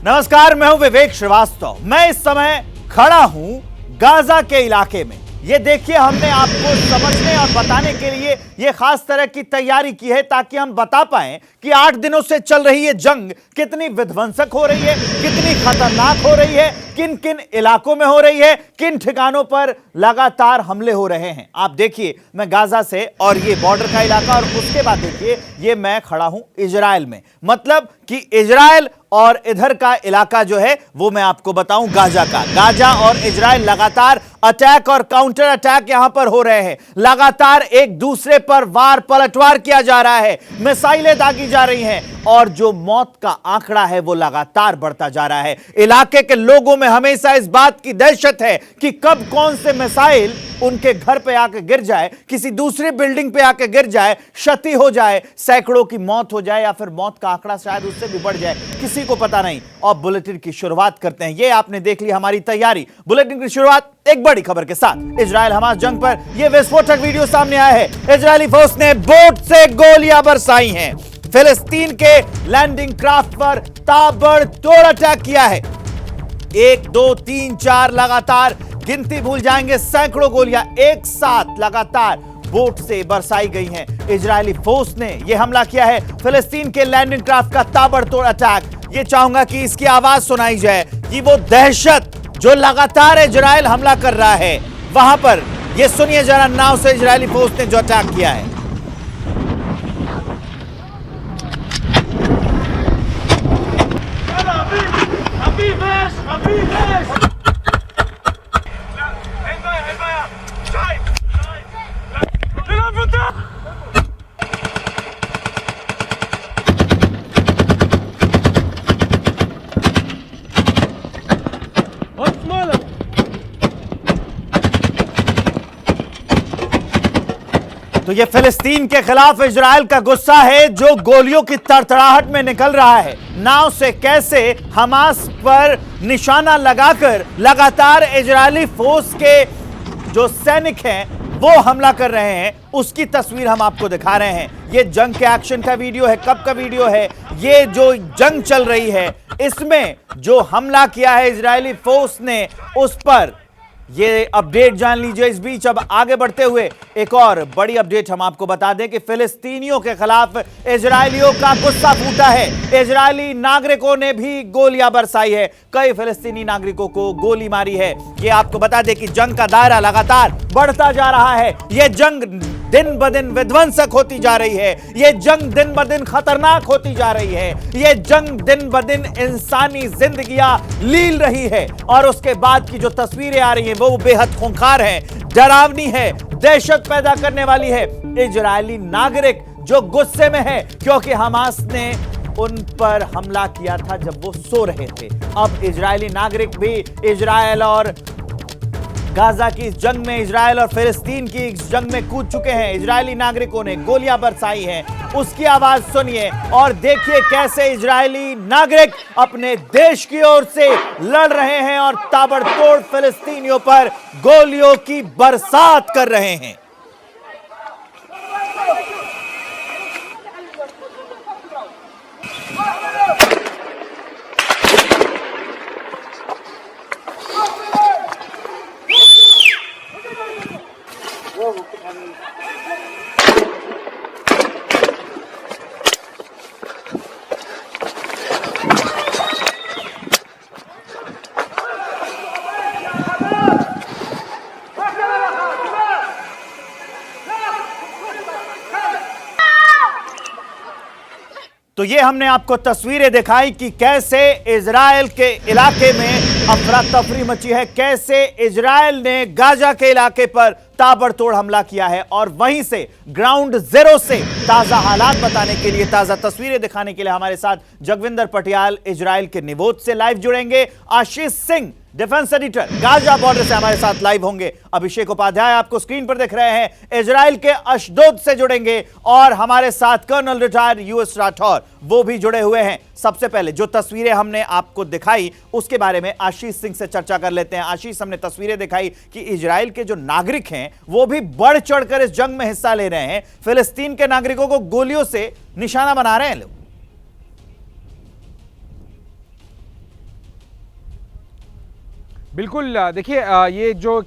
नमस्कार, मैं हूं विवेक श्रीवास्तव। मैं इस समय खड़ा हूं गाजा के इलाके में। ये देखिए, हमने आपको समझने और बताने के लिए ये खास तरह की तैयारी की है ताकि हम बता पाएं कि 8 दिनों से चल रही ये जंग कितनी विध्वंसक हो रही है, कितनी खतरनाक हो रही है, किन किन इलाकों में हो रही है, किन ठिकानों पर लगातार हमले हो रहे हैं। आप देखिए, मैं गाजा से, और ये बॉर्डर का इलाका, और उसके बाद देखिए ये मैं खड़ा हूं इजराइल में। मतलब कि इजराइल और इधर का इलाका जो है वो मैं आपको बताऊं गाजा का। गाजा और इजराइल लगातार अटैक और काउंटर अटैक यहां पर हो रहे हैं। लगातार एक दूसरे पर वार पलटवार किया जा रहा है, मिसाइलें दागी जा रही हैं, और जो मौत का आंकड़ा है वो लगातार बढ़ता जा रहा है। इलाके के लोगों में हमेशा इस बात की दहशत है कि कब कौन से मिसाइल उनके घर पे आके गिर जाए, किसी दूसरी बिल्डिंग पे आके गिर जाए, क्षति हो जाए, सैकड़ों की मौत हो जाए, या फिर मौत का आंकड़ा शायद उससे भी बढ़ जाए, किसी को पता नहीं। और बुलेटिन की शुरुआत करते हैं। ये आपने देख ली हमारी तैयारी। बुलेटिन की शुरुआत एक बड़ी खबर के साथ। इजराइल हमास जंग पर यह विस्फोटक वीडियो सामने आया है। इजरायली फोर्स ने बोट से गोलियां बरसाई हैं। फिलिस्तीन के लैंडिंग क्राफ्ट पर ताबड़तोड़ अटैक किया है। 1 2 3 4 लगातार, गिनती भूल जाएंगे, सैकड़ों गोलियां एक साथ लगातार बोट से बरसाई गई हैं। इजरायली फोर्स ने यह हमला किया है, फिलिस्तीन के लैंडिंग क्राफ्ट का ताबड़तोड़ अटैक। ये चाहूंगा कि इसकी आवाज सुनाई जाए कि वो दहशत जो लगातार इजराइल हमला कर रहा है वहां पर, ये सुनिए जरा नाव से इजरायली फोर्स ने जो अटैक किया है। तो ये फिलिस्तीन के खिलाफ इजराइल का गुस्सा है जो गोलियों की तड़तड़ाहट में निकल रहा है। नाव से कैसे हमास पर निशाना लगाकर लगातार इजरायली फोर्स के जो सैनिक हैं वो हमला कर रहे हैं, उसकी तस्वीर हम आपको दिखा रहे हैं। ये जंग के एक्शन का वीडियो है। कब का वीडियो है? ये जो जंग चल रही है इसमें जो हमला किया है इजरायली फोर्स ने, उस पर ये अपडेट जान लीजिए। इस बीच अब आगे बढ़ते हुए एक और बड़ी अपडेट हम आपको बता दें कि फिलिस्तीनियों के खिलाफ इजरायलियों का गुस्सा फूटा है। इजरायली नागरिकों ने भी गोलियां बरसाई है, कई फिलिस्तीनी नागरिकों को गोली मारी है। ये आपको बता दें कि जंग का दायरा लगातार बढ़ता जा रहा है। यह जंग दिन ब दिन विध्वंसक होती जा रही है। यह जंग दिन ब दिन खतरनाक होती जा रही है। यह जंग दिन ब दिन इंसानी जिंदगियां लील रही है, और उसके बाद की जो तस्वीरें आ रही हैं वो बेहद खूंखार है, डरावनी है, दहशत पैदा करने वाली है। इजरायली नागरिक जो गुस्से में है क्योंकि हमास ने उन पर हमला किया था जब वो सो रहे थे। अब इजरायली नागरिक भी इजराइल और गाजा की इस जंग में, इजराइल और फिलिस्तीन की इस जंग में कूद चुके हैं। इजरायली नागरिकों ने गोलियां बरसाई हैं, उसकी आवाज सुनिए और देखिए कैसे इजरायली नागरिक अपने देश की ओर से लड़ रहे हैं और ताबड़तोड़ फिलिस्तीनियों पर गोलियों की बरसात कर रहे हैं। तो ये हमने आपको तस्वीरें दिखाई कि कैसे इजराइल के इलाके में अफरा तफरी मची है, कैसे इजराइल ने गाजा के इलाके पर ताबड़तोड़ हमला किया है। और वहीं से ग्राउंड जीरो से ताजा हालात बताने के लिए, ताजा तस्वीरें दिखाने के लिए हमारे साथ जगविंदर पटियाल इजराइल के निवोद से लाइव जुड़ेंगे। Ashish Singh defence editor Gaza border से हमारे साथ लाइव होंगे। अभिषेक उपाध्याय आपको स्क्रीन पर दिख रहे हैं, इजराइल के अशदोद से जुड़ेंगे, और हमारे साथ कर्नल रिटायर्ड यूएस राठौर वो भी जुड़े हुए हैं। सबसे पहले जो तस्वीरें हमने आपको दिखाई उसके बारे में आशीष सिंह से चर्चा कर लेते हैं। आशीष, हमने तस्वीरें दिखाई कि इजराइल के जो नागरिक हैं वो भी बढ़ चढ़कर इस जंग में हिस्सा ले रहे हैं, फिलिस्तीन के नागरिकों को गोलियों से निशाना बना रहे हैं लोग। बिल्कुल देखिए ये जो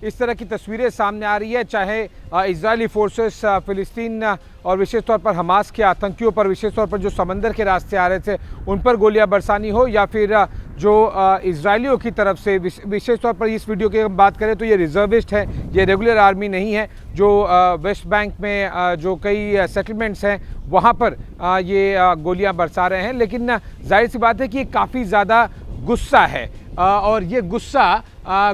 इस तरह की तस्वीरें सामने आ रही है, चाहे इजरायली फोर्सेस फ़िलिस्तीन और विशेष तौर पर हमास के आतंकियों पर, विशेष तौर पर जो समंदर के रास्ते आ रहे थे उन पर गोलियां बरसानी हो, या फिर जो इजरायलियों की तरफ से, विशेष तौर पर इस वीडियो की हम बात करें तो ये रिजर्विस्ट है, ये रेगुलर आर्मी नहीं है, जो वेस्ट बैंक में जो कई सेटलमेंट्स हैं वहाँ पर ये गोलियाँ बरसा रहे हैं। लेकिन जाहिर सी बात है कि ये काफ़ी ज़्यादा गुस्सा है और ये गुस्सा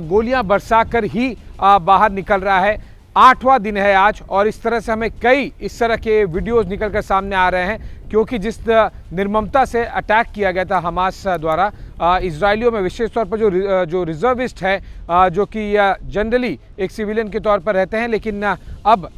गोलियां बरसा कर ही बाहर निकल रहा है। 8वां दिन है आज और इस तरह से हमें कई इस तरह के वीडियोस निकल कर सामने आ रहे हैं, क्योंकि जिस निर्ममता से अटैक किया गया था हमास द्वारा इजरायलियों में, विशेष तौर पर जो रिजर्विस्ट है, जो कि जनरली एक सिविलियन के तौर पर रहते हैं, लेकिन अब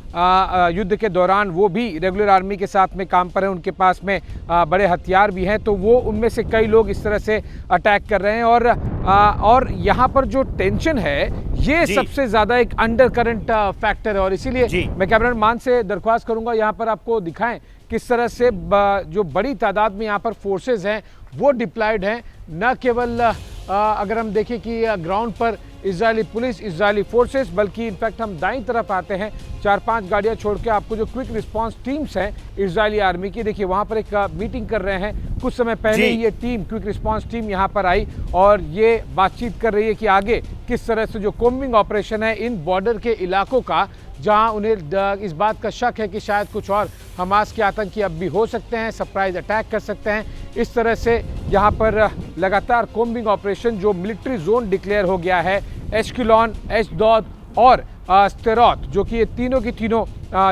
युद्ध के दौरान वो भी रेगुलर आर्मी के साथ में काम पर हैं, उनके पास में बड़े हथियार भी हैं, तो वो उनमें से कई लोग इस तरह से अटैक कर रहे हैं। और यहाँ पर जो टेंशन है ये सबसे ज़्यादा एक अंडर करंट फैक्टर है, और इसीलिए मैं कैमरामैन मान से दरख्वास्त करूँगा यहाँ पर आपको दिखाएं किस तरह से जो बड़ी तादाद में यहाँ पर फोर्सेज हैं वो डिप्लॉयड हैं। न केवल अगर हम देखें कि ग्राउंड पर इजरायली पुलिस, इजरायली फोर्सेस, बल्कि इनफैक्ट हम दाईं तरफ आते हैं 4-5 गाड़ियां छोड़ के, आपको जो क्विक रिस्पांस टीम्स हैं इजरायली आर्मी की, देखिए वहां पर एक मीटिंग कर रहे हैं। कुछ समय पहले ही ये टीम, क्विक रिस्पांस टीम यहां पर आई और ये बातचीत कर रही है कि आगे किस तरह से जो कोम्बिंग ऑपरेशन है इन बॉर्डर के इलाकों का, जहां उन्हें इस बात का शक है कि शायद कुछ और हमास के आतंकी अब भी हो सकते हैं, सरप्राइज अटैक कर सकते हैं, इस तरह से यहाँ पर लगातार कोम्बिंग ऑपरेशन, जो मिलिट्री जोन डिक्लेयर हो गया है, एश्किलॉन, एशडोद और स्टेरोत, जो कि ये तीनों की तीनों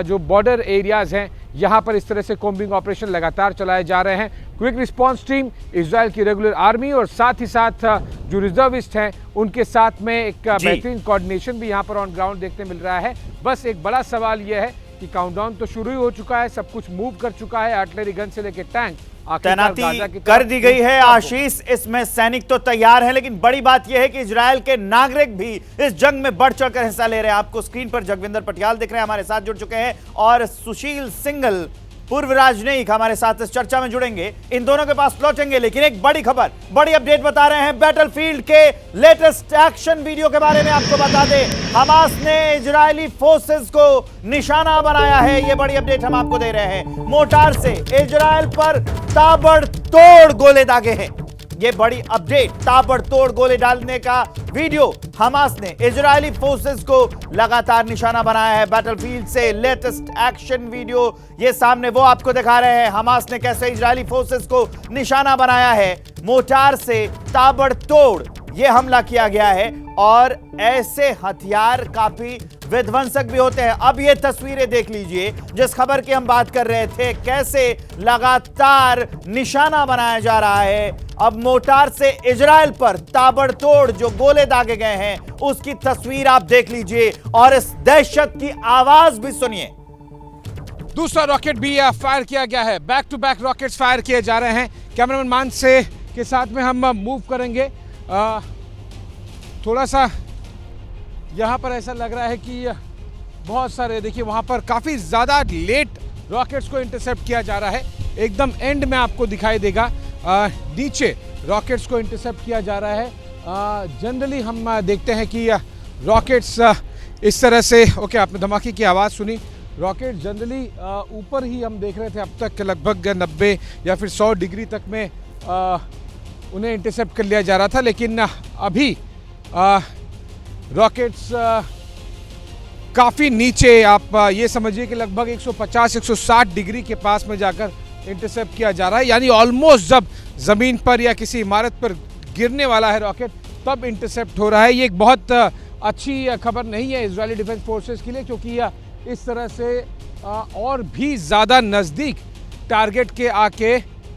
जो बॉर्डर एरियाज हैं, यहाँ पर इस तरह से कोम्बिंग ऑपरेशन लगातार चलाए जा रहे हैं। क्विक रिस्पांस टीम, इजराइल की रेगुलर आर्मी और साथ ही साथ जो रिजर्विस्ट हैं उनके साथ में एक बेहतरीन कोऑर्डिनेशन भी यहाँ पर ऑन ग्राउंड देखने मिल रहा है। बस एक बड़ा सवाल यह है कि काउंटडाउन तो शुरू ही हो चुका है, सब कुछ मूव कर चुका है, आर्टिलरी गन से लेकर टैंक तैनाती कर दी गई है। आशीष, इसमें सैनिक तो तैयार हैं, लेकिन बड़ी बात यह है कि इजरायल के नागरिक भी इस जंग में बढ़ चढ़कर हिस्सा ले रहे हैं। आपको स्क्रीन पर जगविंदर पटियाल दिख रहे हैं, हमारे साथ जुड़ चुके हैं, और सुशील सिंगल, पूर्व राजनयिक, हमारे साथ इस चर्चा में जुड़ेंगे। इन दोनों के पास लौटेंगे, लेकिन एक बड़ी खबर, बड़ी अपडेट बता रहे हैं बैटलफील्ड के लेटेस्ट एक्शन वीडियो के बारे में। आपको बता दें, हमास ने इजरायली फोर्सेस को निशाना बनाया है, ये बड़ी अपडेट हम आपको दे रहे हैं। मोर्टार से इजरायल पर ताबड़तोड़ गोले दागे हैं, ये बड़ी अपडेट। ताबड़तोड़ गोले डालने का वीडियो हमास ने इजरायली फोर्सेस को लगातार निशाना बनाया है। बैटलफील्ड से लेटेस्ट एक्शन वीडियो ये सामने वो आपको दिखा रहे हैं, हमास ने कैसे इजरायली फोर्सेस को निशाना बनाया है। मोर्टार से ताबड़तोड़ ये हमला किया गया है और ऐसे हथियार काफी विध्वंसक भी होते हैं। अब ये तस्वीरें देख लीजिए जिस खबर की हम बात कर रहे थे, कैसे लगातार निशाना बनाया जा रहा है। अब मोर्टार से इजरायल पर ताबड़तोड़ जो गोले दागे गए हैं उसकी तस्वीर आप देख लीजिए और इस दहशत की आवाज भी सुनिए। दूसरा रॉकेट भी फायर किया गया है, back to back rockets fire किए जा रहे हैं। कैमरामैन मान से के साथ में हम मूव करेंगे। थोड़ा सा यहाँ पर ऐसा लग रहा है कि बहुत सारे, देखिए वहाँ पर काफ़ी ज़्यादा लेट रॉकेट्स को इंटरसेप्ट किया जा रहा है। एकदम एंड में आपको दिखाई देगा नीचे रॉकेट्स को इंटरसेप्ट किया जा रहा है। जनरली हम देखते हैं कि रॉकेट्स इस तरह से, ओके आपने धमाके की आवाज़ सुनी, रॉकेट जनरली ऊपर ही हम देख रहे थे अब तक लगभग 90 या फिर 100 डिग्री तक में उन्हें इंटरसेप्ट कर लिया जा रहा था, लेकिन अभी रॉकेट्स काफ़ी नीचे, आप ये समझिए कि लगभग 150-160 डिग्री के पास में जाकर इंटरसेप्ट किया जा रहा है। यानी ऑलमोस्ट जब ज़मीन पर या किसी इमारत पर गिरने वाला है रॉकेट तब इंटरसेप्ट हो रहा है। ये एक बहुत अच्छी खबर नहीं है इजरायली डिफेंस फोर्सेस के लिए, क्योंकि इस तरह से और भी ज़्यादा नज़दीक टारगेट के आके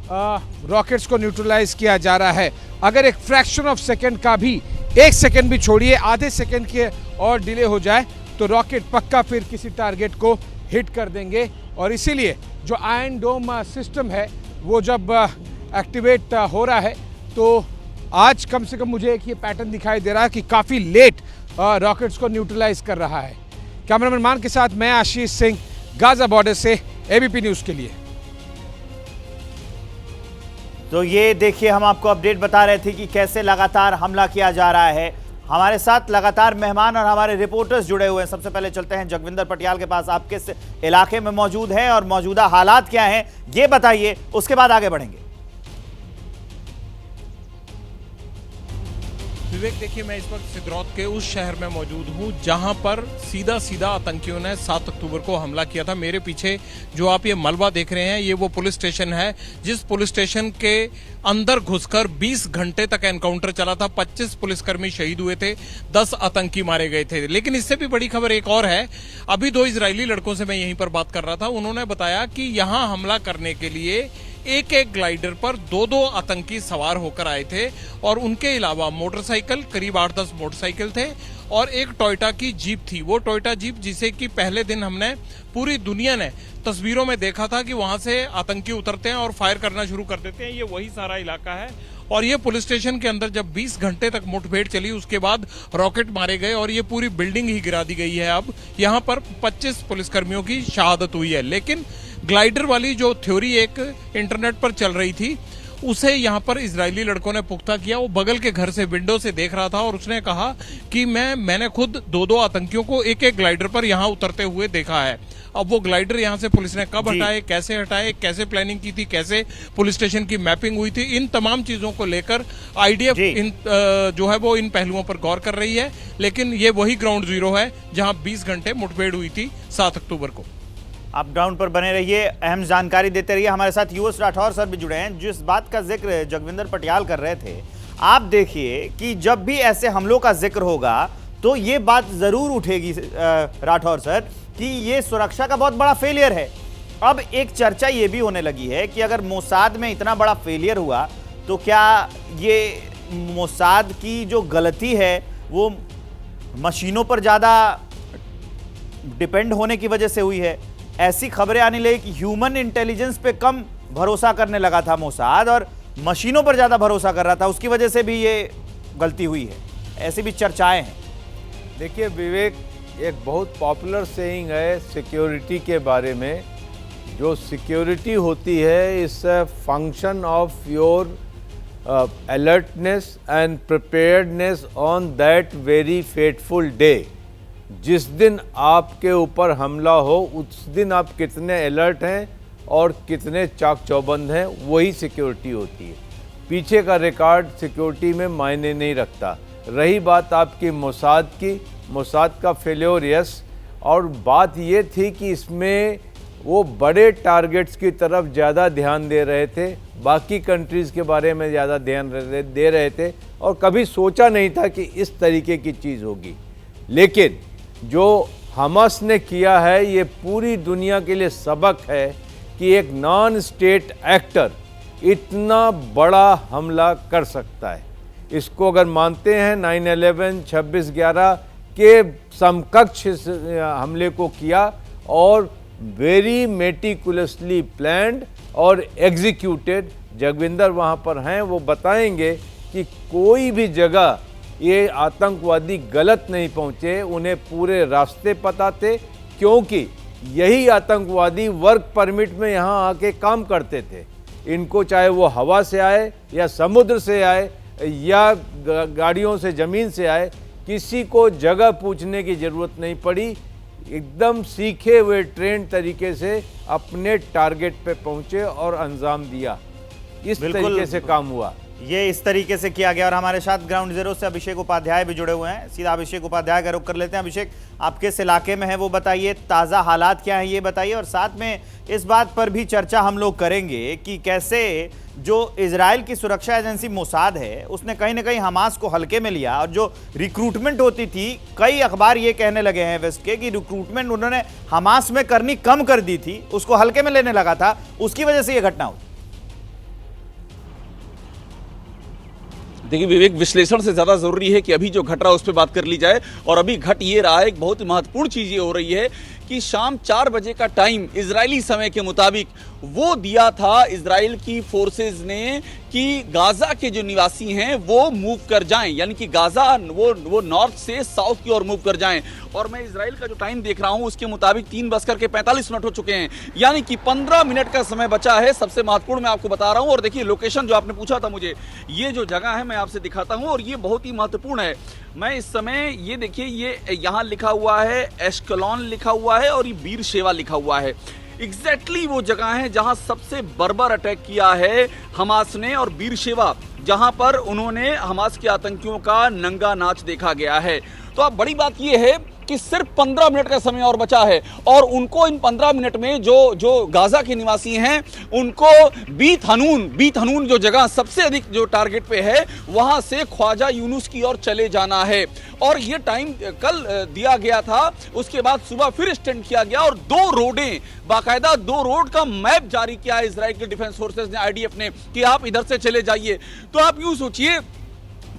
रॉकेट्स को न्यूट्रलाइज किया जा रहा है। अगर एक फ्रैक्शन ऑफ सेकेंड का भी, 1 सेकेंड भी छोड़िए, आधे सेकेंड के और डिले हो जाए तो रॉकेट पक्का फिर किसी टारगेट को हिट कर देंगे। और इसीलिए जो आयरन डोम सिस्टम है वो जब एक्टिवेट हो रहा है तो आज कम से कम मुझे एक ये पैटर्न दिखाई दे रहा है कि काफ़ी लेट रॉकेट्स को न्यूट्रलाइज कर रहा है। कैमरामैन मान के साथ मैं आशीष सिंह, गाजा बॉर्डर से एबीपी न्यूज़ के लिए। तो ये देखिए, हम आपको अपडेट बता रहे थे कि कैसे लगातार हमला किया जा रहा है। हमारे साथ लगातार मेहमान और हमारे रिपोर्टर्स जुड़े हुए हैं। सबसे पहले चलते हैं जगविंदर पटियाल के पास। आप किस इलाके में मौजूद हैं और मौजूदा हालात क्या हैं ये बताइए, उसके बाद आगे बढ़ेंगे। विवेक, देखिए मैं इस वक्त सिद्रौत के उस शहर में मौजूद हूं जहां पर सीधा सीधा आतंकियों ने 7 अक्टूबर को हमला किया था। मेरे पीछे जो आप ये मलबा देख रहे हैं, ये वो पुलिस स्टेशन है जिस पुलिस स्टेशन के अंदर घुसकर 20 घंटे तक एनकाउंटर चला था। 25 पुलिसकर्मी शहीद हुए थे, 10 आतंकी मारे गए थे। लेकिन इससे भी बड़ी खबर एक और है। अभी 2 इजरायली लड़कों से मैं यहीं पर बात कर रहा था। उन्होंने बताया कि यहां हमला करने के लिए एक ग्लाइडर पर 2 आतंकी सवार होकर आए थे और उनके अलावा मोटरसाइकिल, करीब 8-10 मोटरसाइकिल थे और एक टोयोटा की जीप थी। वो टोयोटा जीप जिसे कि पहले दिन हमने पूरी दुनिया ने तस्वीरों में देखा था कि वहां से आतंकी उतरते हैं और फायर करना शुरू कर देते हैं। ये वही सारा इलाका है और ये पुलिस स्टेशन के अंदर जब 20 घंटे तक मुठभेड़ चली, उसके बाद रॉकेट मारे गए और ये पूरी बिल्डिंग ही गिरा दी गई है। अब यहाँ पर 25 पुलिसकर्मियों की शहादत हुई है। लेकिन ग्लाइडर वाली जो थ्योरी एक इंटरनेट पर चल रही थी, उसे यहाँ पर इजरायली लड़कों ने पुख्ता किया। वो बगल के घर से विंडो से देख रहा था और उसने कहा कि मैंने खुद 2 आतंकियों को एक ग्लाइडर पर यहाँ उतरते हुए देखा है। अब वो ग्लाइडर यहाँ से पुलिस ने कब हटाए, कैसे हटाए, कैसे प्लानिंग की थी, कैसे पुलिस स्टेशन की मैपिंग हुई थी, इन तमाम चीजों को लेकर आईडीएफ जो है वो इन पहलुओं पर गौर कर रही है। लेकिन ये वही ग्राउंड जीरो है जहां 20 घंटे मुठभेड़ हुई थी 7 अक्टूबर को। आप ग्राउंड पर बने रहिए, अहम जानकारी देते रहिए। हमारे साथ यूएस राठौर सर भी जुड़े हैं। जिस बात का जिक्र जगविंदर पटियाल कर रहे थे, आप देखिए कि जब भी ऐसे हमलों का जिक्र होगा तो ये बात जरूर उठेगी राठौर सर कि ये सुरक्षा का बहुत बड़ा फेलियर है। अब एक चर्चा ये भी होने लगी है कि अगर मोसाद में इतना बड़ा फेलियर हुआ तो क्या ये मोसाद की जो गलती है वो मशीनों पर ज़्यादा डिपेंड होने की वजह से हुई है। ऐसी खबरें आने लगी कि ह्यूमन इंटेलिजेंस पे कम भरोसा करने लगा था मोसाद और मशीनों पर ज़्यादा भरोसा कर रहा था, उसकी वजह से भी ये गलती हुई है। ऐसी भी चर्चाएं हैं। देखिए विवेक, एक बहुत पॉपुलर सेइंग है सिक्योरिटी के बारे में। जो सिक्योरिटी होती है it's a function of your alertness and preparedness on that very fateful day. जिस दिन आपके ऊपर हमला हो उस दिन आप कितने अलर्ट हैं और कितने चाक चौबंद हैं, वही सिक्योरिटी होती है। पीछे का रिकॉर्ड सिक्योरिटी में मायने नहीं रखता। रही बात आपकी मोसाद की, मोसाद का फेल्योर यस, और बात ये थी कि इसमें वो बड़े टारगेट्स की तरफ ज़्यादा ध्यान दे रहे थे, बाकी कंट्रीज़ के बारे में ज़्यादा ध्यान दे रहे थे और कभी सोचा नहीं था कि इस तरीके की चीज़ होगी। लेकिन जो हमास ने किया है ये पूरी दुनिया के लिए सबक है कि एक नॉन स्टेट एक्टर इतना बड़ा हमला कर सकता है। इसको अगर मानते हैं 9/11 26/11 के समकक्ष हमले को किया और वेरी मेटिकुलसली प्लान्ड और एग्जीक्यूटेड। जगविंदर वहाँ पर हैं, वो बताएंगे कि कोई भी जगह ये आतंकवादी गलत नहीं पहुँचे, उन्हें पूरे रास्ते पता थे, क्योंकि यही आतंकवादी वर्क परमिट में यहाँ आके काम करते थे। इनको चाहे वो हवा से आए या समुद्र से आए या गाड़ियों से, ज़मीन से आए, किसी को जगह पूछने की ज़रूरत नहीं पड़ी। एकदम सीखे हुए ट्रेन तरीके से अपने टारगेट पे पहुँचे और अंजाम दिया। इस तरीके से काम हुआ, ये इस तरीके से किया गया। और हमारे साथ ग्राउंड जीरो से अभिषेक उपाध्याय भी जुड़े हुए हैं। सीधा अभिषेक उपाध्याय का रुख कर लेते हैं। अभिषेक, आप किस इलाके में है वो बताइए, ताज़ा हालात क्या है ये बताइए, और साथ में इस बात पर भी चर्चा हम लोग करेंगे कि कैसे जो इजराइल की सुरक्षा एजेंसी मोसाद है उसने कहीं ना कहीं हमास को हल्के में लिया, और जो रिक्रूटमेंट होती थी, कई अखबार ये कहने लगे हैं वेस्ट के कि रिक्रूटमेंट उन्होंने हमास में करनी कम कर दी थी, उसको हल्के में लेने लगा था, उसकी वजह से ये घटना हुई। देखिए विवेक, विश्लेषण से ज़्यादा ज़रूरी है कि अभी जो घट रहा है उस पर बात कर ली जाए। और अभी घट ये रहा है, एक बहुत महत्वपूर्ण चीज़ ये हो रही है कि शाम 4 बजे का टाइम इजरायली समय के मुताबिक वो दिया था इजराइल की फोर्सेस ने कि गाजा के जो निवासी हैं वो मूव कर जाएं, यानी कि गाजा वो नॉर्थ से साउथ की ओर मूव कर जाएं। और मैं इजराइल का जो टाइम देख रहा हूं उसके मुताबिक 3:45 हो चुके हैं, यानी कि 15 मिनट का समय बचा है। सबसे महत्वपूर्ण मैं आपको बता रहा हूं, और देखिए लोकेशन जो आपने पूछा था मुझे, ये जो जगह है मैं आपसे दिखाता हूं और ये बहुत ही महत्वपूर्ण है। मैं इस समय ये देखिए, ये यहाँ लिखा हुआ है एश्कलॉन लिखा हुआ है और ये बीरशेवा लिखा हुआ है। एग्जैक्टली वो जगह है जहां सबसे बर्बर अटैक किया है हमास ने, और बीरशेवा जहां पर उन्होंने हमास के आतंकियों का नंगा नाच देखा गया है। तो अब बड़ी बात यह है कि सिर्फ 15 मिनट का समय और बचा है और उनको इन 15 मिनट में जो गाजा के निवासी हैं उनको बीत हनून जो जगह सबसे अधिक जो टारगेट पे है वहां से ख्वाजा यूनुस की ओर चले जाना है। और ये टाइम कल दिया गया था, उसके बाद सुबह फिर एक्सटेंड किया गया और 2 रोडें, बाकायदा 2 रोड का मैप जारी किया है इजराइल के डिफेंस फोर्सेस ने, आईडीएफ ने, कि आप इधर से चले जाइए। तो आप यूं सोचिए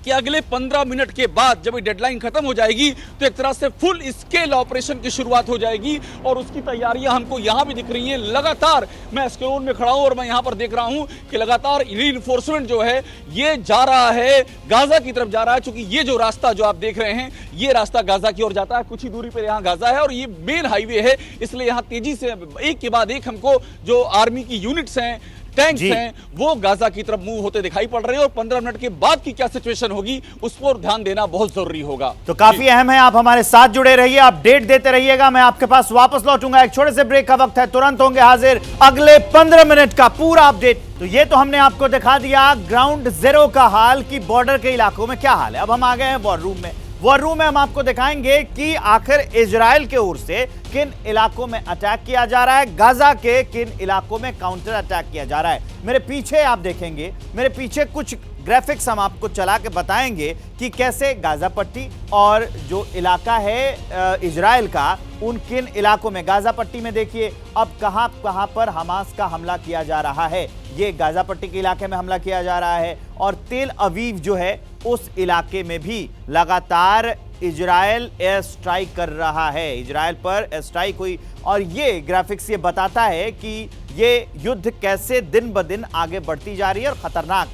कि अगले 15 मिनट के बाद जब ये डेडलाइन खत्म हो जाएगी तो एक तरह से फुल स्केल ऑपरेशन की शुरुआत हो जाएगी और उसकी तैयारियां हमको यहां भी दिख रही हैं। लगातार मैं एस्केलोन में खड़ा हूं और मैं यहां पर देख रहा हूं कि लगातार रीइंफोर्समेंट जो है ये जा रहा है गाजा की तरफ जा रहा है, क्योंकि ये जो रास्ता जो आप देख रहे हैं ये रास्ता गाजा की ओर जाता है। कुछ ही दूरी पर यहां गाजा है और ये मेन हाईवे है, इसलिए यहां तेजी से एक के बाद एक हमको जो आर्मी की यूनिट्स हैं, टैंक्स हैं, वो गाजा की तरफ मूव होते दिखाई पड़ रहे हैं और 15 मिनट के बाद की क्या सिचुएशन होगी उस पर ध्यान देना बहुत जरूरी होगा। तो काफी अहम है, आप हमारे साथ जुड़े रहिए, अपडेट देते रहिएगा। मैं आपके पास वापस लौटूंगा, एक छोटे से ब्रेक का वक्त है, तुरंत होंगे हाजिर अगले 15 मिनट का पूरा अपडेट। तो ये तो हमने आपको दिखा दिया ग्राउंड जीरो का हाल कि बॉर्डर के इलाकों में क्या हाल है। अब हम आ गए हैं वॉर रूम में। वॉर रूम में हम आपको दिखाएंगे कि आखिर इजराइल के ओर से किन इलाकों में अटैक किया जा रहा है, गाजा के किन इलाकों में काउंटर अटैक किया जा रहा है। मेरे पीछे आप देखेंगे, मेरे पीछे कुछ ग्राफिक्स हम आपको चला के बताएंगे कि कैसे गाजा पट्टी और जो इलाका है इजराइल का, उन किन इलाकों में, गाजा पट्टी में देखिए अब कहां कहां पर हमास का हमला किया जा रहा है। ये गाजा पट्टी के इलाके में हमला किया जा रहा है और तेल अवीव जो है उस इलाके में भी लगातार इजराइल एयर स्ट्राइक कर रहा है, इजराइल पर एयर स्ट्राइक हुई। और ये ग्राफिक्स ये बताता है कि ये युद्ध कैसे दिन ब दिन आगे बढ़ती जा रही है और खतरनाक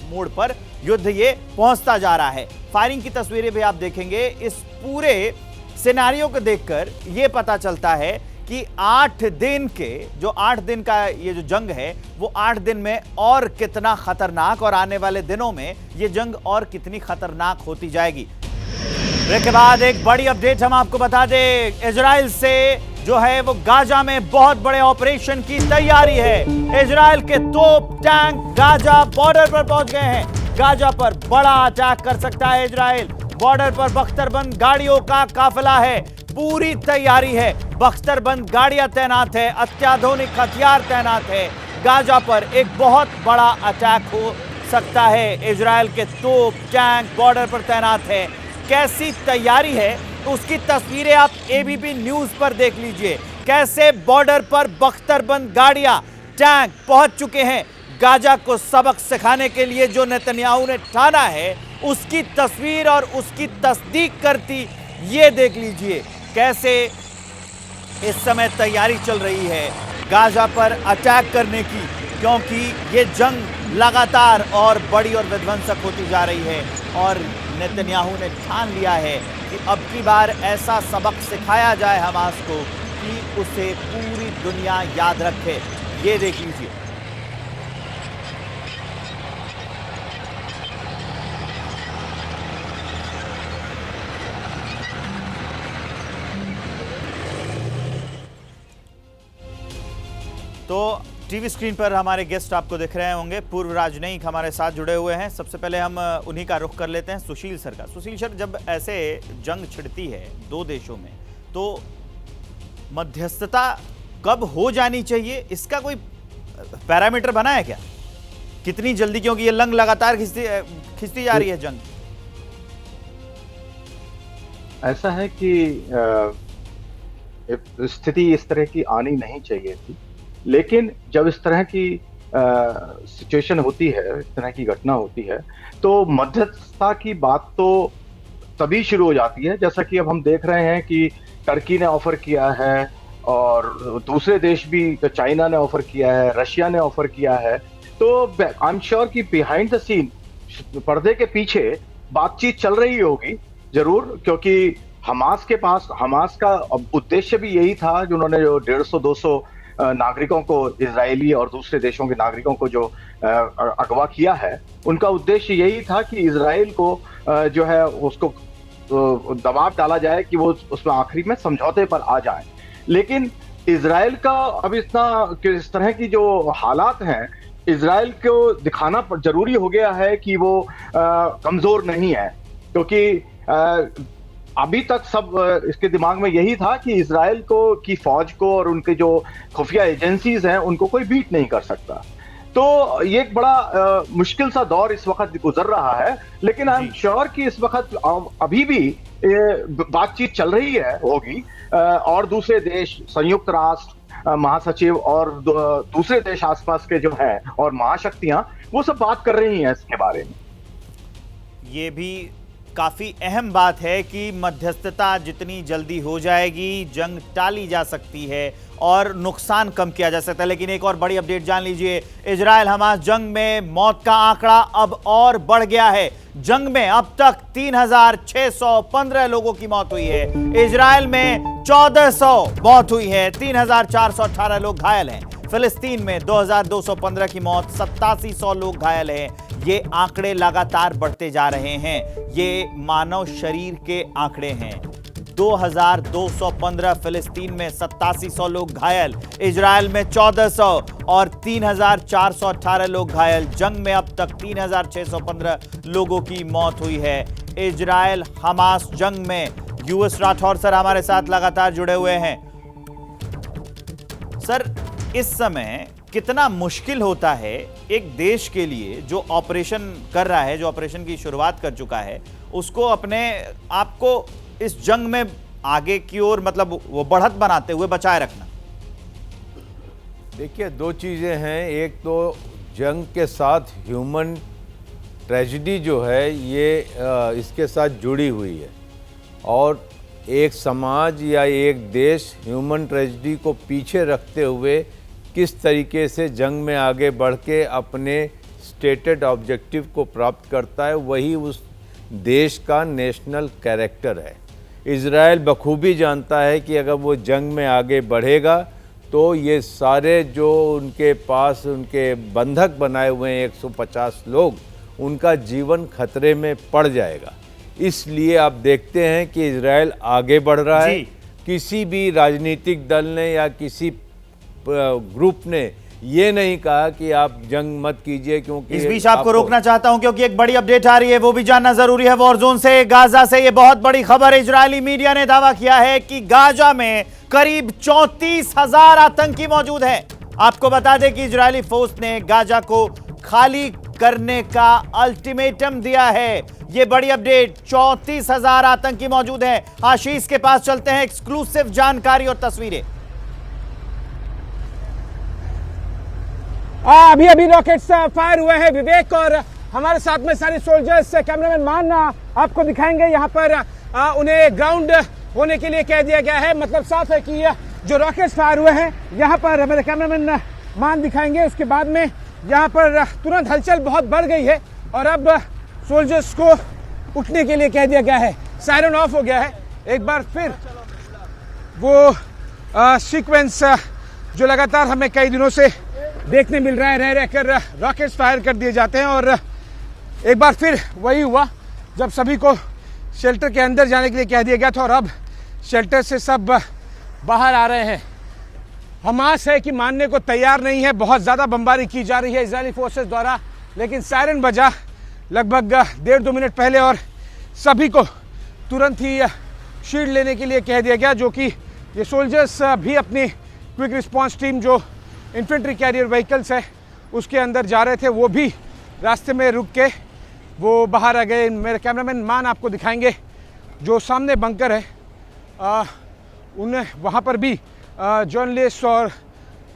मोड़ पर युद्ध ये पहुंचता जा रहा है। फायरिंग की तस्वीरें भी आप देखेंगे। इस पूरे सिनेरियो को देखकर ये पता चलता है कि 8 दिन का ये जो जंग है वो 8 दिन में और कितना खतरनाक, और आने वाले दिनों में ये जंग और कितनी खतरनाक होती जाएगी। ब्रेक के बाद एक बड़ी अपडेट हम आपको बता दें, इजराइल से जो है वो गाजा में बहुत बड़े ऑपरेशन की तैयारी है। इजराइल के तोप टैंक गाजा बॉर्डर पर पहुंच गए हैं। गाजा पर बड़ा अटैक कर सकता है इजराइल। बॉर्डर पर बख्तरबंद गाड़ियों का काफिला है, पूरी तैयारी है, बख्तरबंद गाड़ियां तैनात है, अत्याधुनिक हथियार तैनात है। गाजा पर एक बहुत बड़ा अटैक हो सकता है। इजराइल के तोप टैंक बॉर्डर पर तैनात है। कैसी तैयारी है उसकी तस्वीरें आप एबीपी न्यूज पर देख लीजिए। कैसे बॉर्डर पर बख्तरबंद गाड़ियां, टैंक पहुंच चुके हैं। गाजा को सबक सिखाने के लिए जो नेतन्याहू ने ठाना है उसकी तस्वीर और उसकी तस्दीक करती ये देख लीजिए। कैसे इस समय तैयारी चल रही है गाजा पर अटैक करने की, क्योंकि ये जंग लगातार और बड़ी और विध्वंसक होती जा रही है और नेतन्याहू ने ठान लिया है कि अब की बार ऐसा सबक सिखाया जाए हमास को कि उसे पूरी दुनिया याद रखे। ये देख लीजिए। तो टीवी स्क्रीन पर हमारे गेस्ट आपको दिख रहे होंगे, पूर्व राजनयिक हमारे साथ जुड़े हुए हैं। सबसे पहले हम उन्हीं का रुख कर लेते हैं, सुशील सर का। सुशील सर, जब ऐसे जंग छिड़ती है 2 देशों में तो मध्यस्थता कब हो जानी चाहिए, इसका कोई पैरामीटर बना है क्या? कितनी जल्दी, क्योंकि ये लंग लगातार खिंचती जा रही है जंग। ऐसा है कि स्थिति इस तरह की आनी नहीं चाहिए थी, लेकिन जब इस तरह की सिचुएशन होती है, इस तरह की घटना होती है, तो मध्यस्थता की बात तो तभी शुरू हो जाती है। जैसा कि अब हम देख रहे हैं कि टर्की ने ऑफर किया है, और दूसरे देश भी, चाइना ने ऑफर किया है, रशिया ने ऑफर किया है। तो आई एम श्योर कि बिहाइंड द सीन, पर्दे के पीछे बातचीत चल रही होगी जरूर, क्योंकि हमास का उद्देश्य भी यही था, जो उन्होंने जो 150-200 नागरिकों को, इजरायली और दूसरे देशों के नागरिकों को जो अगवा किया है, उनका उद्देश्य यही था कि इजराइल को जो है उसको दबाव डाला जाए कि वो उसमें आखिरी में समझौते पर आ जाए। लेकिन इजराइल का अब इस तरह की जो हालात हैं, इजराइल को दिखाना जरूरी हो गया है कि वो कमजोर नहीं है, क्योंकि अभी तक सब इसके दिमाग में यही था कि इजराइल की फौज को और उनके जो खुफिया एजेंसीज हैं उनको कोई बीट नहीं कर सकता। तो ये एक बड़ा मुश्किल सा दौर इस वक्त गुजर रहा है। लेकिन आई एम श्योर कि इस वक्त अभी भी बातचीत चल रही होगी, और दूसरे देश, संयुक्त राष्ट्र महासचिव और दूसरे देश आसपास के जो हैं और महाशक्तियां, वो सब बात कर रही हैं इसके बारे में। ये भी काफी अहम बात है कि मध्यस्थता जितनी जल्दी हो जाएगी, जंग टाली जा सकती है और नुकसान कम किया जा सकता है। लेकिन एक और बड़ी अपडेट जान लीजिए, इजराइल हमास जंग में मौत का आंकड़ा अब और बढ़ गया है। जंग में अब तक 3615 लोगों की मौत हुई है। इजराइल में 1400 मौत हुई है, 3418 लोग घायल हैं। फिलिस्तीन में 2215 की मौत, 8700 लोग घायल हैं। ये आंकड़े लगातार बढ़ते जा रहे हैं। ये मानव शरीर के आंकड़े हैं। 2215 फिलिस्तीन में, 8700 लोग घायल, इजराइल में 1400 और 3418 लोग घायल। जंग में अब तक 3615 लोगों की मौत हुई है। इजराइल हमास जंग में यूएस राठौर सर हमारे साथ लगातार जुड़े हुए हैं। सर, इस समय कितना मुश्किल होता है एक देश के लिए जो ऑपरेशन कर रहा है, जो ऑपरेशन की शुरुआत कर चुका है, उसको अपने आप को इस जंग में आगे की ओर, मतलब वो बढ़त बनाते हुए बचाए रखना। देखिए, दो चीज़ें हैं। एक तो जंग के साथ ह्यूमन ट्रेजेडी जो है ये इसके साथ जुड़ी हुई है, और एक समाज या एक देश ह्यूमन ट्रेजेडी को पीछे रखते हुए किस तरीके से जंग में आगे बढ़ के अपने स्टेटेड ऑब्जेक्टिव को प्राप्त करता है, वही उस देश का नेशनल कैरेक्टर है। इजराइल बखूबी जानता है कि अगर वो जंग में आगे बढ़ेगा तो ये सारे जो उनके पास उनके बंधक बनाए हुए हैं 150 लोग, उनका जीवन खतरे में पड़ जाएगा। इसलिए आप देखते हैं कि इजराइल आगे बढ़ रहा है। किसी भी राजनीतिक दल ने या किसी ग्रुप ने ये नहीं कहा कि आप जंग मत कीजिए, क्योंकि इस बीच आपको रोकना चाहता हूं क्योंकि एक बड़ी अपडेट आ रही है, वो भी जानना जरूरी है। वॉर जोन से, गाजा से ये बहुत बड़ी खबर। इजरायली मीडिया ने दावा किया है कि गाजा में करीब 34,000 आतंकी मौजूद हैं। आपको बता दें कि इजरायली फोर्स ने गाजा को खाली करने का अल्टीमेटम दिया है। ये बड़ी अपडेट, 34,000 आतंकी मौजूद हैं। आशीष के पास चलते हैं, एक्सक्लूसिव जानकारी और तस्वीरें। अभी अभी रॉकेट्स फायर हुए हैं विवेक, और हमारे साथ में सारे सोल्जर्स, कैमरामैन मान आपको दिखाएंगे। यहाँ पर उन्हें ग्राउंड होने के लिए कह दिया गया है। मतलब साफ है कि जो रॉकेट्स फायर हुए हैं, यहाँ पर मेरे कैमरामैन मान दिखाएंगे। उसके बाद में यहाँ पर तुरंत हलचल बहुत बढ़ गई है और अब सोल्जर्स को उठने के लिए कह दिया गया है। सायरन ऑफ हो गया है। एक बार फिर वो सीक्वेंस जो लगातार हमें कई दिनों से देखने मिल रहा है, रह रहकर रॉकेट्स फायर कर दिए जाते हैं। और एक बार फिर वही हुआ जब सभी को शेल्टर के अंदर जाने के लिए कह दिया गया था, और अब शेल्टर से सब बाहर आ रहे हैं। हमास है कि मानने को तैयार नहीं है। बहुत ज़्यादा बमबारी की जा रही है इजरायली फोर्सेस द्वारा, लेकिन सायरन बजा लगभग 1.5-2 मिनट पहले और सभी को तुरंत ही शील्ड लेने के लिए कह दिया गया, जो कि ये सोल्जर्स भी अपनी क्विक रिस्पॉन्स टीम जो इन्फेंट्री कैरियर व्हीकल्स है उसके अंदर जा रहे थे, वो भी रास्ते में रुक के वो बाहर आ गए। मेरे कैमरामैन मान आपको दिखाएंगे जो सामने बंकर है, उन्हें वहाँ पर भी जर्नलिस्ट और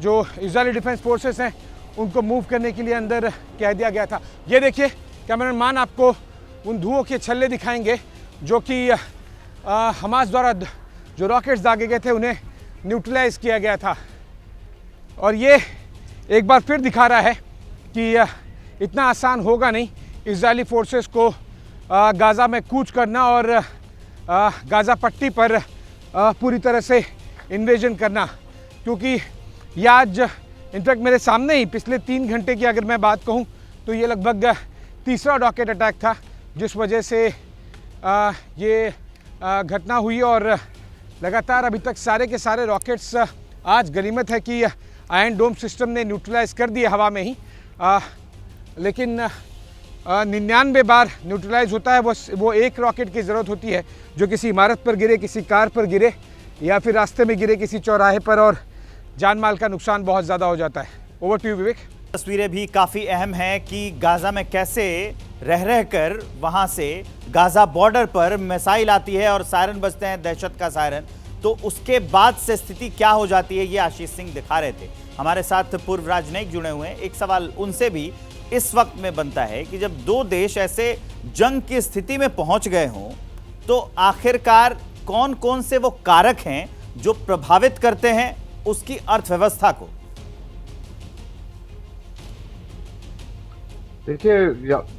जो इजरायली डिफेंस फोर्सेस हैं उनको मूव करने के लिए अंदर कह दिया गया था। ये देखिए कैमरामैन मान आपको उन धुओं के छल्ले दिखाएंगे जो कि हमास द्वारा जो रॉकेट्स दागे गए थे उन्हें न्यूट्रलाइज किया गया था। और ये एक बार फिर दिखा रहा है कि इतना आसान होगा नहीं इजरायली फोर्सेस को गाज़ा में कूच करना और गाज़ा पट्टी पर पूरी तरह से इन्वेजन करना, क्योंकि ये आज इनफैक्ट मेरे सामने ही पिछले 3 घंटे की अगर मैं बात कहूँ तो ये लगभग तीसरा रॉकेट अटैक था जिस वजह से ये घटना हुई। और लगातार अभी तक सारे के सारे रॉकेट्स आज गनीमत है कि आयरन डोम सिस्टम ने न्यूट्रलाइज कर दिए हवा में ही, लेकिन 99 बार न्यूट्रलाइज होता है। वो एक रॉकेट की ज़रूरत होती है जो किसी इमारत पर गिरे, किसी कार पर गिरे या फिर रास्ते में गिरे किसी चौराहे पर, और जान माल का नुकसान बहुत ज़्यादा हो जाता है। ओवर टू यू विवेक। तस्वीरें भी काफ़ी अहम हैं कि गाज़ा में कैसे रह कर वहाँ से गाज़ा बॉर्डर पर मिसाइल आती है और सायरन बजते हैं, दहशत का सायरन, तो उसके बाद से स्थिति क्या हो जाती है ये आशीष सिंह दिखा रहे थे। हमारे साथ पूर्व राजनयिक जुड़े हुए हैं, एक सवाल उनसे भी इस वक्त में बनता है कि जब दो देश ऐसे जंग की स्थिति में पहुंच गए हों तो आखिरकार कौन कौन से वो कारक हैं जो प्रभावित करते हैं उसकी अर्थव्यवस्था को। देखिए,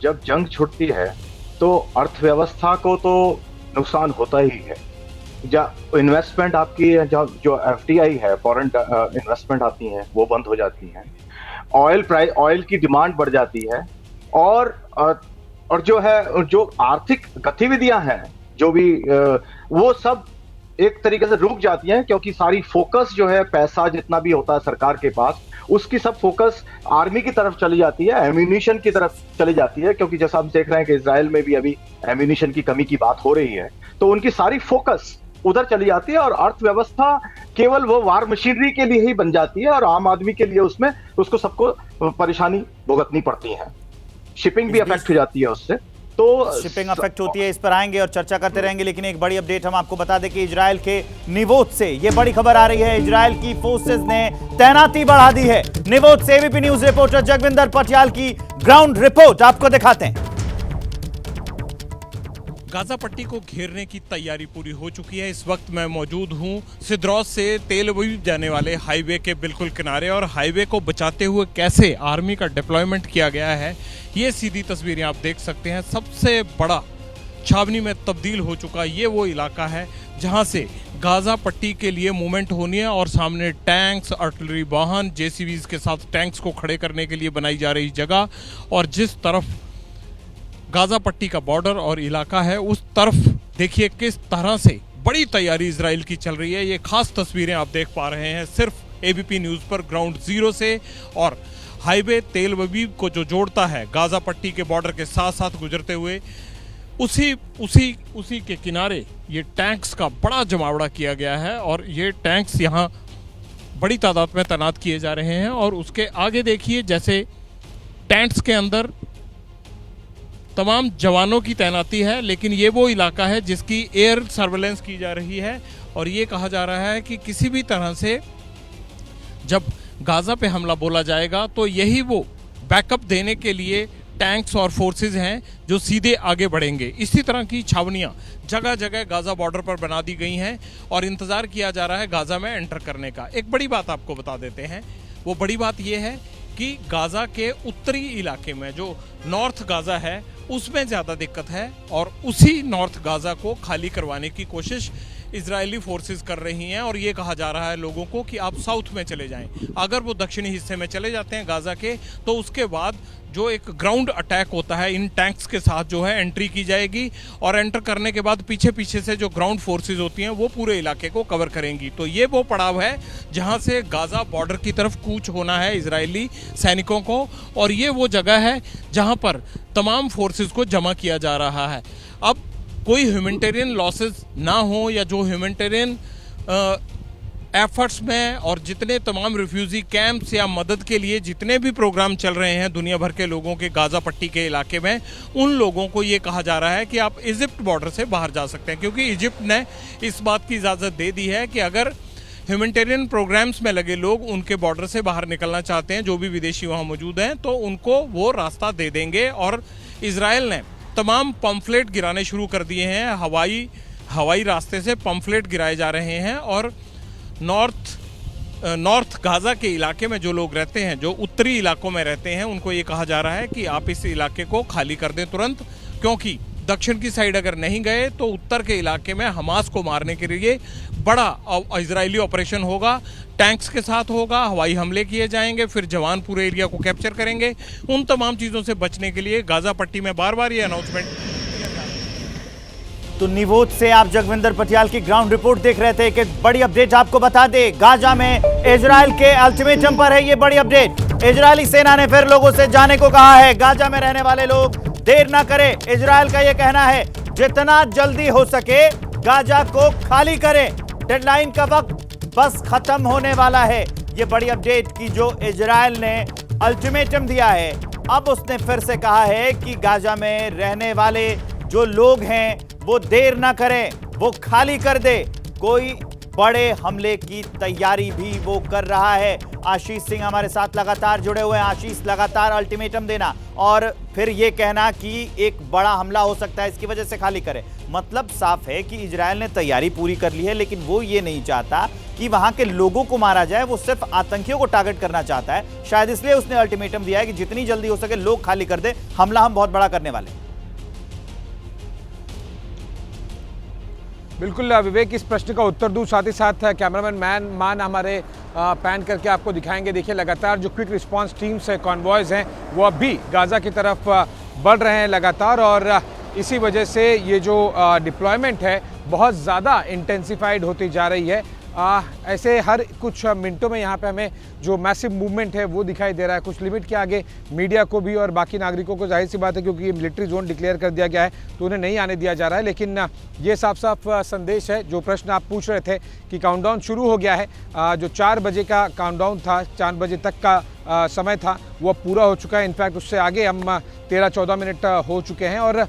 जब जंग छुटती है तो अर्थव्यवस्था को तो नुकसान होता ही है। इन्वेस्टमेंट आपकी जो एफडीआई है, फॉरेन इन्वेस्टमेंट आती हैं, वो बंद हो जाती हैं। ऑयल की डिमांड बढ़ जाती है और जो आर्थिक गतिविधियां हैं जो भी वो सब एक तरीके से रुक जाती हैं, क्योंकि सारी फोकस जो है, पैसा जितना भी होता है सरकार के पास, उसकी सब फोकस आर्मी की तरफ चली जाती है, एम्यूनिशन की तरफ चली जाती है। क्योंकि जैसा हम देख रहे हैं कि इजराइल में भी अभी एम्यूनिशन की कमी की बात हो रही है, तो उनकी सारी फोकस उधर चली जाती है और अर्थव्यवस्था केवल वो वार मशीनरी के लिए ही बन जाती है और आम आदमी के लिए उसको सबको परेशानी भुगतनी पड़ती है। शिपिंग भी अफेक्ट हो जाती है उससे, तो शिपिंग अफेक्ट होती है। इस पर आएंगे और चर्चा करते रहेंगे, लेकिन एक बड़ी अपडेट हम आपको बता दें कि इजराइल के निवोत से ये बड़ी खबर आ रही है। इजराइल की फोर्सेस ने तैनाती बढ़ा दी है। निवोत से ABP news reporter Jagvinder Patiyal की ग्राउंड रिपोर्ट आपको दिखाते हैं। गाजा पट्टी को घेरने की तैयारी पूरी हो चुकी है। इस वक्त मैं मौजूद हूं सिद्रौत से तेल अवीव जाने वाले हाईवे के बिल्कुल किनारे, और हाईवे को बचाते हुए कैसे आर्मी का डिप्लॉयमेंट किया गया है ये सीधी तस्वीरें आप देख सकते हैं। सबसे बड़ा छावनी में तब्दील हो चुका ये वो इलाका है जहां से गाजा पट्टी के लिए मूवमेंट होनी है, और सामने टैंक्स, आर्टिलरी वाहन, जेसीबीज के साथ टैंक्स को खड़े करने के लिए बनाई जा रही जगह, और जिस तरफ गाजा पट्टी का बॉर्डर और इलाका है उस तरफ देखिए किस तरह से बड़ी तैयारी इजराइल की चल रही है। ये खास तस्वीरें आप देख पा रहे हैं सिर्फ एबीपी न्यूज पर ग्राउंड जीरो से, और हाईवे तेल अवीव को जो जोड़ता है गाजा पट्टी के बॉर्डर के साथ साथ गुजरते हुए उसी के किनारे ये टैंक्स का बड़ा जमावड़ा किया गया है, और ये टैंक्स यहाँ बड़ी तादाद में तैनात किए जा रहे हैं। और उसके आगे देखिए जैसे टैंक्स के अंदर तमाम जवानों की तैनाती है, लेकिन ये वो इलाका है जिसकी एयर सर्वेलेंस की जा रही है, और ये कहा जा रहा है कि किसी भी तरह से जब गाजा पे हमला बोला जाएगा तो यही वो बैकअप देने के लिए टैंक्स और फोर्सेस हैं जो सीधे आगे बढ़ेंगे। इसी तरह की छावनियां जगह जगह गाजा बॉर्डर पर बना दी गई हैं और इंतजार किया जा रहा है गाजा में एंटर करने का। एक बड़ी बात आपको बता देते हैं, वो बड़ी बात ये है कि गाजा के उत्तरी इलाके में जो नॉर्थ गाजा है उसमें ज़्यादा दिक्कत है, और उसी नॉर्थ गाजा को खाली करवाने की कोशिश इजरायली फोर्सेस कर रही हैं। और ये कहा जा रहा है लोगों को कि आप साउथ में चले जाएं। अगर वो दक्षिणी हिस्से में चले जाते हैं गाजा के, तो उसके बाद जो एक ग्राउंड अटैक होता है इन टैंक्स के साथ जो है एंट्री की जाएगी, और एंटर करने के बाद पीछे पीछे से जो ग्राउंड फोर्सेस होती हैं वो पूरे इलाके को कवर करेंगी। तो ये वो पड़ाव है जहां से गाजा बॉर्डर की तरफ कूच होना है इजरायली सैनिकों को, और ये वो जगह है जहां पर तमाम फोर्सेस को जमा किया जा रहा है। अब कोई ह्यूमैनिटेरियन लॉसेस ना हो, या जो ह्यूमैनिटेरियन एफर्ट्स में और जितने तमाम रिफ्यूजी कैंप्स या मदद के लिए जितने भी प्रोग्राम चल रहे हैं दुनिया भर के लोगों के गाजा पट्टी के इलाके में, उन लोगों को ये कहा जा रहा है कि आप इजिप्ट बॉर्डर से बाहर जा सकते हैं, क्योंकि इजिप्ट ने इस बात की इजाज़त दे दी है कि अगर ह्यूमैनिटेरियन प्रोग्राम्स में लगे लोग उनके बॉर्डर से बाहर निकलना चाहते हैं, जो भी विदेशी वहाँ मौजूद हैं, तो उनको वो रास्ता दे देंगे। और इजराइल ने तमाम पंफलेट गिराने शुरू कर दिए हैं, हवाई रास्ते से पंफलेट गिराए जा रहे हैं, और नॉर्थ गाजा के इलाके में जो लोग रहते हैं, जो उत्तरी इलाकों में रहते हैं, उनको ये कहा जा रहा है कि आप इस इलाके को खाली कर दें तुरंत, क्योंकि दक्षिण की साइड अगर नहीं गए तो उत्तर के इलाके में हमास को मारने के लिए बड़ा इजरायली ऑपरेशन होगा, टैंक्स के साथ होगा, हवाई हमले किए जाएंगे, फिर जवान पूरे एरिया को कैप्चर करेंगे। उन तमाम चीज़ों से बचने के लिए गाजा पट्टी में बार बार ये अनाउंसमेंट। तो निवोद से आप जगविंदर पटियाल की ग्राउंड रिपोर्ट देख रहे थे। एक बड़ी अपडेट आपको बता दे, गाजा में इजराइल के अल्टीमेटम पर है ये बड़ी अपडेट। इजरायली सेना ने फिर लोगों से जाने को कहा है। गाजा में रहने वाले लोग देर ना करें। इजराइल का यह कहना है जितना जल्दी हो सके गाजा को खाली करें। डेडलाइन का वक्त बस खत्म होने वाला है। ये बड़ी अपडेट की जो इजराइल ने अल्टीमेटम दिया है। अब उसने फिर से कहा है कि गाजा में रहने वाले जो लोग हैं वो देर ना करें, वो खाली कर दे। कोई बड़े हमले की तैयारी भी वो कर रहा है। आशीष सिंह हमारे साथ लगातार जुड़े हुए हैं। आशीष, लगातार अल्टीमेटम देना और फिर ये कहना कि एक बड़ा हमला हो सकता है, इसकी वजह से खाली करें। मतलब साफ है कि इजराइल ने तैयारी पूरी कर ली है, लेकिन वो ये नहीं चाहता कि वहां के लोगों को मारा जाए। वो सिर्फ आतंकियों को टारगेट करना चाहता है। शायद इसलिए उसने अल्टीमेटम दिया है कि जितनी जल्दी हो सके लोग खाली कर दे, हमला हम बहुत बड़ा करने वाले हैं। बिल्कुल विवेक, इस प्रश्न का उत्तर दूं, साथ ही साथ कैमरामैन मान हमारे पैन करके आपको दिखाएंगे। देखिए लगातार जो क्विक रिस्पांस टीम्स है, कॉन्वॉयज़ हैं, वो अब भी गाजा की तरफ बढ़ रहे हैं लगातार, और इसी वजह से ये जो डिप्लॉयमेंट है बहुत ज़्यादा इंटेंसिफाइड होती जा रही है। ऐसे हर कुछ मिनटों में यहाँ पे हमें जो मैसिव मूवमेंट है वो दिखाई दे रहा है। कुछ लिमिट के आगे मीडिया को भी और बाकी नागरिकों को, जाहिर सी बात है क्योंकि ये मिलिट्री जोन डिक्लेयर कर दिया गया है तो उन्हें नहीं आने दिया जा रहा है। लेकिन ये साफ साफ संदेश है। जो प्रश्न आप पूछ रहे थे कि काउंटडाउन शुरू हो गया है, जो 4 बजे का काउंटडाउन था, 4 बजे तक का समय था, वो पूरा हो चुका है। इनफैक्ट उससे आगे हम 13-14 मिनट हो चुके हैं। और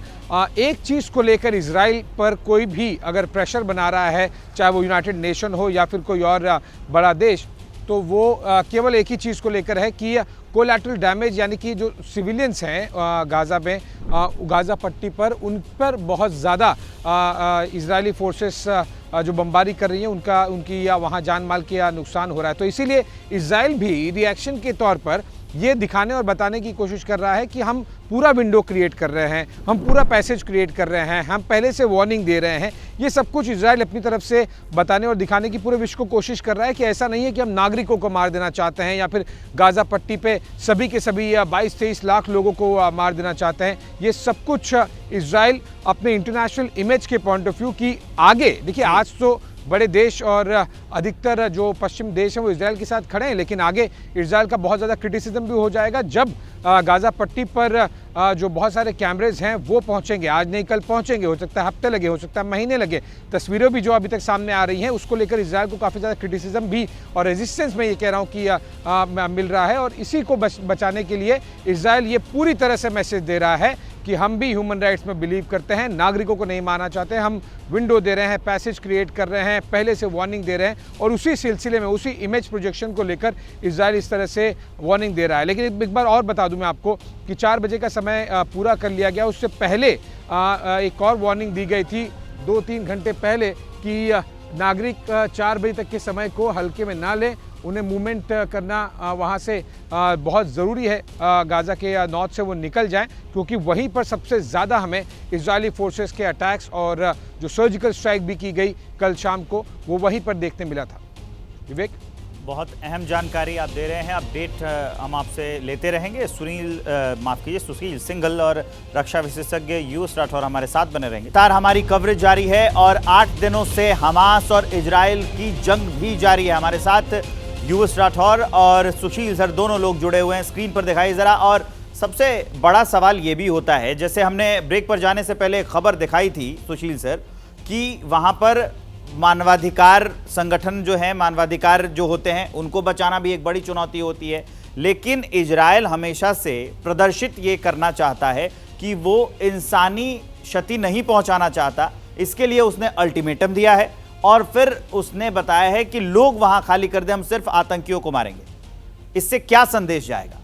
एक चीज़ को लेकर इजराइल पर कोई भी अगर प्रेशर बना रहा है, चाहे वो यूनाइटेड नेशन हो या फिर कोई और बड़ा देश, तो वो केवल एक ही चीज़ को लेकर है कि कोलैटरल डैमेज, यानी कि जो सिविलियंस हैं गाज़ा में, गाज़ा पट्टी पर, उन पर बहुत ज़्यादा इजरायली फोर्सेस जो बमबारी कर रही हैं उनकी या वहाँ जान माल का नुकसान हो रहा है। तो इसीलिए इजराइल भी रिएक्शन के तौर पर ये दिखाने और बताने की कोशिश कर रहा है कि हम पूरा विंडो क्रिएट कर रहे हैं, हम पूरा पैसेज क्रिएट कर रहे हैं, हम पहले से वार्निंग दे रहे हैं। ये सब कुछ इजराइल अपनी तरफ से बताने और दिखाने की पूरे विश्व को कोशिश कर रहा है कि ऐसा नहीं है कि हम नागरिकों को मार देना चाहते हैं या फिर गाज़ा पट्टी पे सभी के सभी 22-23 लाख लोगों को मार देना चाहते हैं। ये सब कुछ इजराइल अपने इंटरनेशनल इमेज के पॉइंट ऑफ व्यू की आगे, देखिए आज तो बड़े देश और अधिकतर जो पश्चिम देश हैं वो इजराइल के साथ खड़े हैं, लेकिन आगे इजराइल का बहुत ज़्यादा क्रिटिसिज्म भी हो जाएगा जब गाज़ा पट्टी पर जो बहुत सारे कैमरेज हैं वो पहुंचेंगे। आज नहीं कल पहुंचेंगे, हो सकता है हफ्ते लगे, हो सकता है महीने लगे। तस्वीरें भी जो अभी तक सामने आ रही हैं उसको लेकर इजराइल को काफ़ी ज़्यादा क्रिटिसिज्म भी और रेजिस्टेंस में ये कह रहा हूँ कि मिल रहा है। और इसी को बचाने के लिए इजराइल ये पूरी तरह से मैसेज दे रहा है कि हम भी ह्यूमन राइट्स में बिलीव करते हैं, नागरिकों को नहीं मारना चाहते, हम विंडो दे रहे हैं, पैसेज क्रिएट कर रहे हैं, पहले से वार्निंग दे रहे हैं। और उसी सिलसिले में, उसी इमेज प्रोजेक्शन को लेकर इजराइल इस तरह से वार्निंग दे रहा है। लेकिन एक बार और बता दूं मैं आपको कि 4 बजे का समय पूरा कर लिया गया। उससे पहले एक और वार्निंग दी गई थी 2-3 घंटे पहले कि नागरिक 4 बजे तक के समय को हल्के में ना लें, उन्हें मूवमेंट करना वहाँ से बहुत ज़रूरी है। गाज़ा के नॉर्थ से वो निकल जाएं, क्योंकि वहीं पर सबसे ज़्यादा हमें इजरायली फोर्सेस के अटैक्स और जो सर्जिकल स्ट्राइक भी की गई कल शाम को, वो वहीं पर देखने मिला था। विवेक, बहुत अहम जानकारी आप दे रहे हैं। अपडेट हम आपसे लेते रहेंगे। सुशील सिंघल और रक्षा विशेषज्ञ यूएस राठौर हमारे साथ बने रहेंगे। तार हमारी कवरेज जारी है और 8 दिनों से हमास और इजराइल की जंग भी जारी है। हमारे साथ यूएस राठौर और सुशील सर दोनों लोग जुड़े हुए हैं। स्क्रीन पर दिखाई जरा। और सबसे बड़ा सवाल ये भी होता है, जैसे हमने ब्रेक पर जाने से पहले खबर दिखाई थी सुशील सर, कि वहाँ पर मानवाधिकार संगठन जो है, मानवाधिकार जो होते हैं, उनको बचाना भी एक बड़ी चुनौती होती है। लेकिन इजराइल हमेशा से प्रदर्शित ये करना चाहता है कि वो इंसानी क्षति नहीं पहुंचाना चाहता। इसके लिए उसने अल्टीमेटम दिया है और फिर उसने बताया है कि लोग वहां खाली कर दे, हम सिर्फ आतंकियों को मारेंगे। इससे क्या संदेश जाएगा?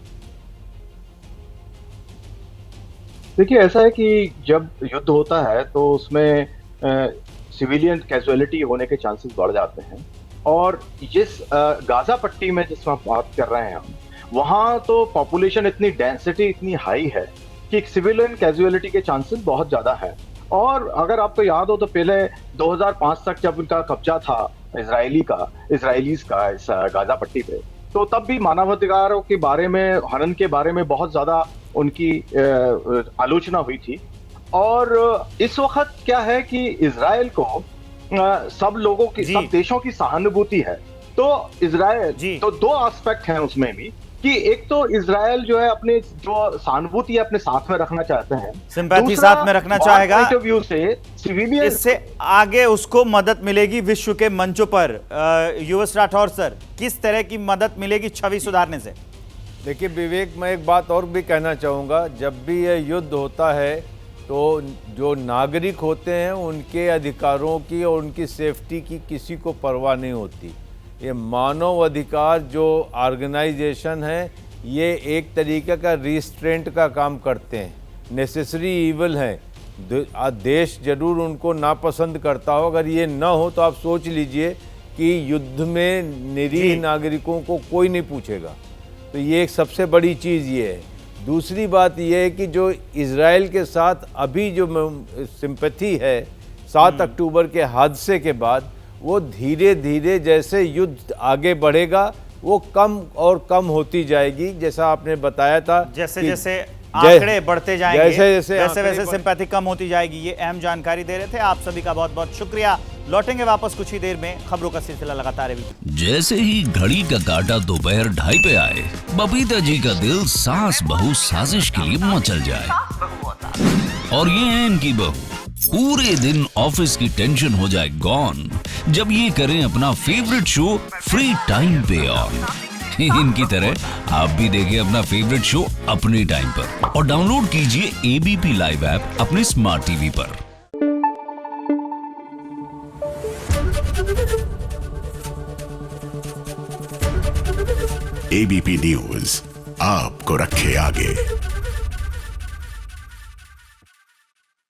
देखिए, ऐसा है कि जब युद्ध होता है तो उसमें सिविलियन कैजुअलिटी होने के चांसेस बढ़ जाते हैं। और जिस गाजा पट्टी में जिसमें बात कर रहे हैं हम, वहां तो पॉपुलेशन इतनी डेंसिटी इतनी हाई है कि सिविलियन कैजुअलिटी के चांसेस बहुत ज्यादा है। और अगर आपको याद हो तो पहले 2005 तक जब उनका कब्जा था इजराइलीज का इस गाजा पट्टी पे, तो तब भी मानवाधिकारों के बारे में, हनन के बारे में बहुत ज्यादा उनकी आलोचना हुई थी। और इस वक्त क्या है कि इजराइल को सब लोगों की, सब देशों की सहानुभूति है। तो इजराइल, तो दो एस्पेक्ट हैं उसमें भी कि एक तो इजराइल जो है अपने जो सहानुभूति है अपने साथ में रखना चाहते हैं, सिंपैथी साथ में रखना चाहेगा, व्यू से सिविलियन, इससे आगे उसको मदद मिलेगी विश्व के मंचों पर। युवराज राठौर सर, किस तरह की मदद मिलेगी छवि सुधारने से? देखिए विवेक, मैं एक बात और भी कहना चाहूँगा, जब भी यह युद्ध होता है तो जो नागरिक होते हैं उनके अधिकारों की और उनकी सेफ्टी की किसी को परवाह नहीं होती। ये मानव अधिकार जो ऑर्गेनाइजेशन है, ये एक तरीके का रिस्ट्रेंट का काम करते हैं, नेसेसरी ईवल है। देश जरूर उनको नापसंद करता हो, अगर ये ना हो तो आप सोच लीजिए कि युद्ध में निरीह नागरिकों को कोई नहीं पूछेगा। तो ये एक सबसे बड़ी चीज़ ये है। दूसरी बात यह है कि जो इजराइल के साथ अभी जो सिंपैथी है 7 अक्टूबर के हादसे के बाद, वो धीरे धीरे जैसे युद्ध आगे बढ़ेगा वो कम और कम होती जाएगी। जैसा आपने बताया था, जैसे जैसे आंकड़े बढ़ते जाएंगे वैसे वैसे सिंपैथी कम होती जाएगी। ये अहम जानकारी दे रहे थे। आप सभी का बहुत बहुत शुक्रिया। लौटेंगे वापस कुछ ही देर में। खबरों का सिलसिला लगातार है। जैसे ही घड़ी का काटा दोपहर 2:30 पे आए, बबीता जी का दिल सास बहू साजिश के लिए मचल जाए। और ये है इनकी बहू, पूरे दिन ऑफिस की टेंशन हो जाए गॉन जब ये करें अपना फेवरेट शो फ्री टाइम पे ऑन। इनकी तरह आप भी देखें अपना फेवरेट शो अपने टाइम पर और डाउनलोड कीजिए एबीपी लाइव ऐप अपने स्मार्ट टीवी पर। एबीपी न्यूज आपको रखे आगे।